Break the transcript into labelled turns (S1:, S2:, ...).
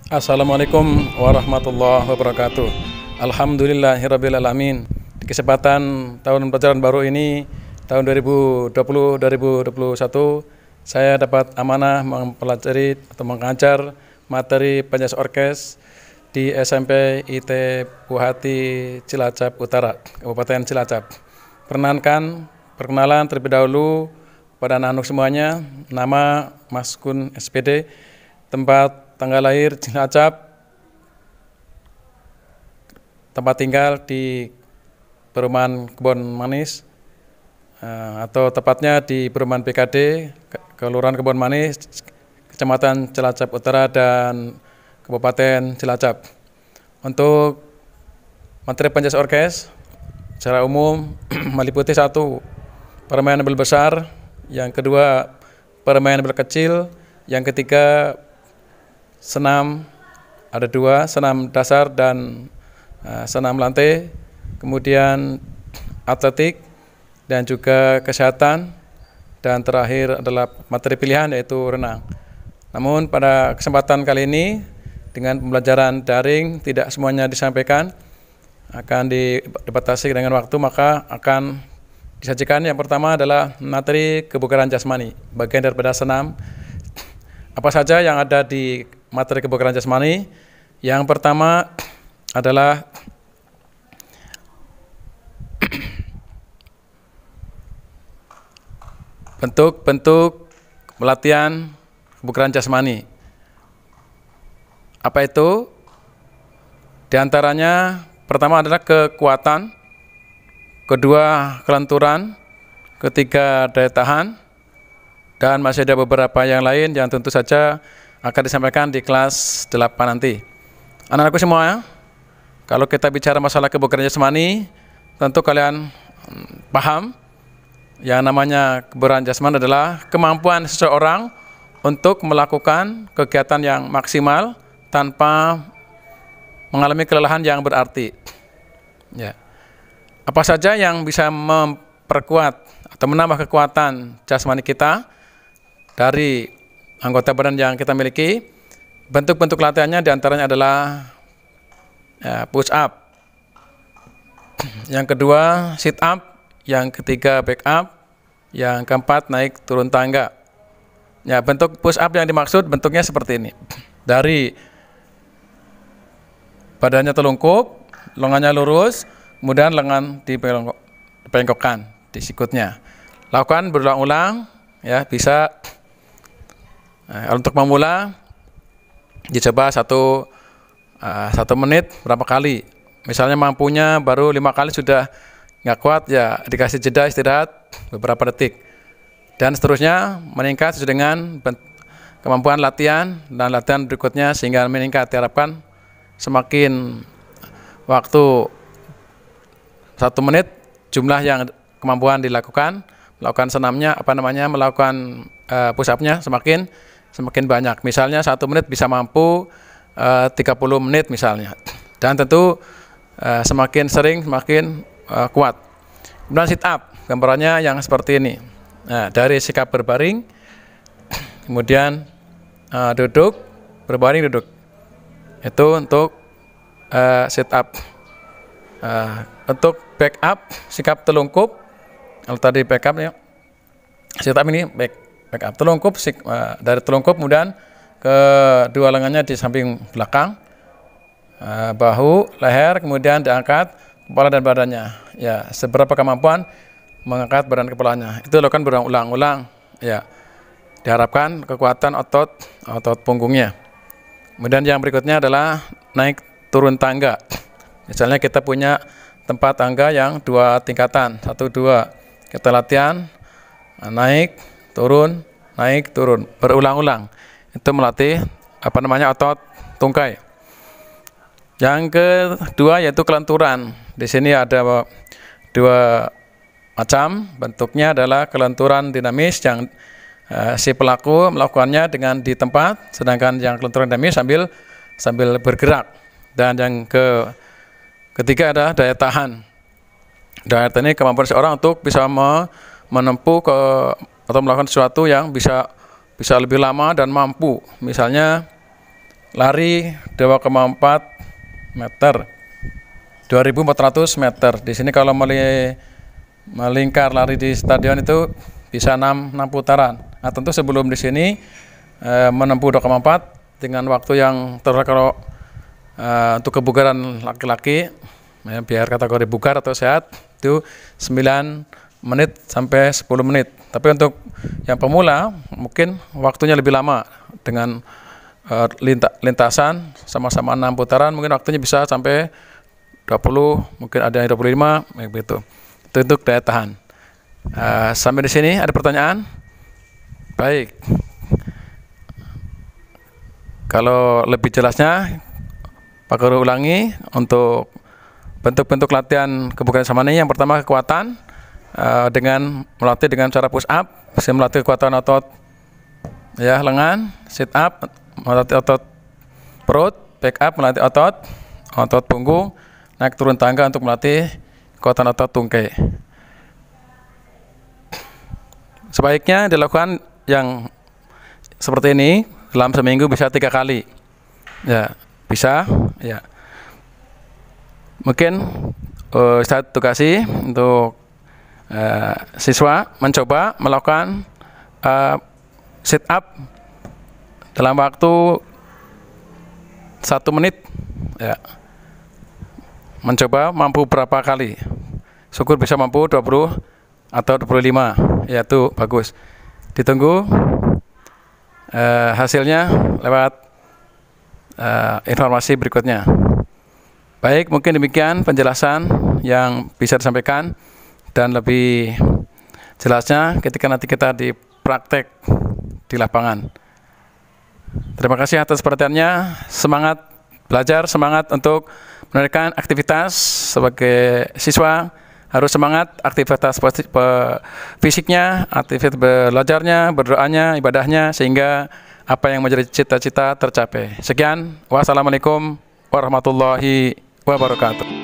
S1: Assalamualaikum warahmatullahi wabarakatuh. Alhamdulillahirrabbilalamin. Di kesempatan tahun pelajaran baru ini, tahun 2020-2021, saya dapat amanah mempelajari atau mengajar materi penjas orkes di SMP IT Buhati Cilacap Utara, Kabupaten Cilacap. Perkenalan terlebih dahulu pada anak-anak semuanya. Nama Mas Kun SPD, tempat tanggal lahir Cilacap, tempat tinggal di Perumahan Kebon Manis, atau tepatnya di Perumahan PKD, Kelurahan Kebon Manis, Kecamatan Cilacap Utara dan Kabupaten Cilacap. Untuk materi penjas orkes secara umum meliputi 1. Permainan bel besar, yang kedua permainan bel kecil, yang ketiga senam, ada 2, senam dasar dan senam lantai, kemudian atletik dan juga kesehatan, dan terakhir adalah materi pilihan yaitu renang. Namun pada kesempatan kali ini dengan pembelajaran daring tidak semuanya disampaikan, akan dibatasi dengan waktu, maka akan disajikan yang pertama adalah materi kebugaran jasmani, bagian daripada senam. Apa saja yang ada di materi kebugaran jasmani? Yang pertama adalah bentuk-bentuk pelatihan kebugaran jasmani. Apa itu? Di antaranya pertama adalah kekuatan, kedua kelenturan, ketiga daya tahan, dan masih ada beberapa yang lain yang tentu saja akan disampaikan di kelas 8 nanti. Anak-anakku semua, kalau kita bicara masalah kebugaran jasmani, tentu kalian paham yang namanya kebugaran jasmani adalah kemampuan seseorang untuk melakukan kegiatan yang maksimal tanpa mengalami kelelahan yang berarti. Ya. Apa saja yang bisa memperkuat atau menambah kekuatan jasmani kita dari anggota badan yang kita miliki? Bentuk-bentuk latihannya diantaranya adalah push up, yang kedua sit up, yang ketiga back up, yang keempat naik turun tangga. Ya, bentuk push up yang dimaksud bentuknya seperti ini. Dari badannya telungkup, lengannya lurus, kemudian lengan dipengkokkan di sikutnya. Lakukan berulang-ulang, ya, bisa. Untuk memula dicoba 1 menit berapa kali. Misalnya mampunya baru 5 kali sudah nggak kuat, ya dikasih jeda istirahat beberapa detik. Dan seterusnya meningkat sesuai dengan kemampuan latihan dan latihan berikutnya sehingga meningkat. Diharapkan semakin waktu 1 menit jumlah yang kemampuan melakukan senamnya, melakukan push up-nya semakin banyak. Misalnya 1 menit bisa mampu 30 menit misalnya. Dan tentu semakin sering semakin kuat. Kemudian sit up, gambarannya yang seperti ini. Nah, dari sikap berbaring, kemudian duduk, berbaring, duduk. Itu untuk sit up. Untuk back up, sikap telungkup. Kalau tadi back up, ya, sit up ini back up, telungkup, dari telungkup kemudian kedua lengannya di samping belakang, bahu, leher, kemudian diangkat kepala dan badannya. Ya, seberapa kemampuan mengangkat badan kepalanya. Itu lakukan berulang-ulang. Ya, diharapkan kekuatan otot punggungnya. Kemudian yang berikutnya adalah naik turun tangga. Misalnya kita punya tempat tangga yang 2 tingkatan, 1, 2. Kita latihan naik turun berulang-ulang. Itu melatih otot tungkai. Yang kedua yaitu kelenturan. Di sini ada 2 macam. Bentuknya adalah kelenturan dinamis yang si pelaku melakukannya dengan di tempat, sedangkan yang kelenturan dinamis sambil bergerak. Dan yang ketiga adalah daya tahan. Daya tahan ini kemampuan seorang untuk bisa menempuh atau melakukan sesuatu yang bisa lebih lama dan mampu. Misalnya lari 2,4 meter, 2.400 meter. Di sini kalau melingkar lari di stadion itu bisa 6 putaran. Nah, tentu sebelum di sini menempuh 2,4 dengan waktu yang kalau untuk kebugaran laki-laki, ya, biar kategori bugar atau sehat itu 9 menit sampai 10 menit. Tapi untuk yang pemula mungkin waktunya lebih lama dengan lintasan sama-sama 6 putaran, mungkin waktunya bisa sampai 20, mungkin ada yang 25, begitu. Itu untuk daya tahan. Sampai di sini ada pertanyaan? Baik. Kalau lebih jelasnya, Pak Guru ulangi untuk bentuk-bentuk latihan kebugaran jasmani. Yang pertama kekuatan dengan melatih dengan cara push up, bisa melatih kekuatan otot ya lengan, sit up melatih otot perut, back up melatih otot punggung, naik turun tangga untuk melatih kekuatan otot tungkai. Sebaiknya dilakukan yang seperti ini dalam seminggu bisa 3 kali. Ya, bisa ya. Mungkin saya tugasi untuk siswa mencoba melakukan sit up dalam waktu 1 menit ya. Mencoba mampu berapa kali, syukur bisa mampu 20 atau 25, ya itu bagus. Ditunggu hasilnya lewat informasi berikutnya. Baik, mungkin demikian penjelasan yang bisa disampaikan, dan lebih jelasnya ketika nanti kita dipraktek di lapangan. Terima kasih atas perhatiannya. Semangat belajar, semangat untuk menunaikan aktivitas sebagai siswa. Harus semangat aktivitas fisiknya, aktivitas belajarnya, berdoanya, ibadahnya, sehingga apa yang menjadi cita-cita tercapai. Sekian, wassalamualaikum warahmatullahi wabarakatuh.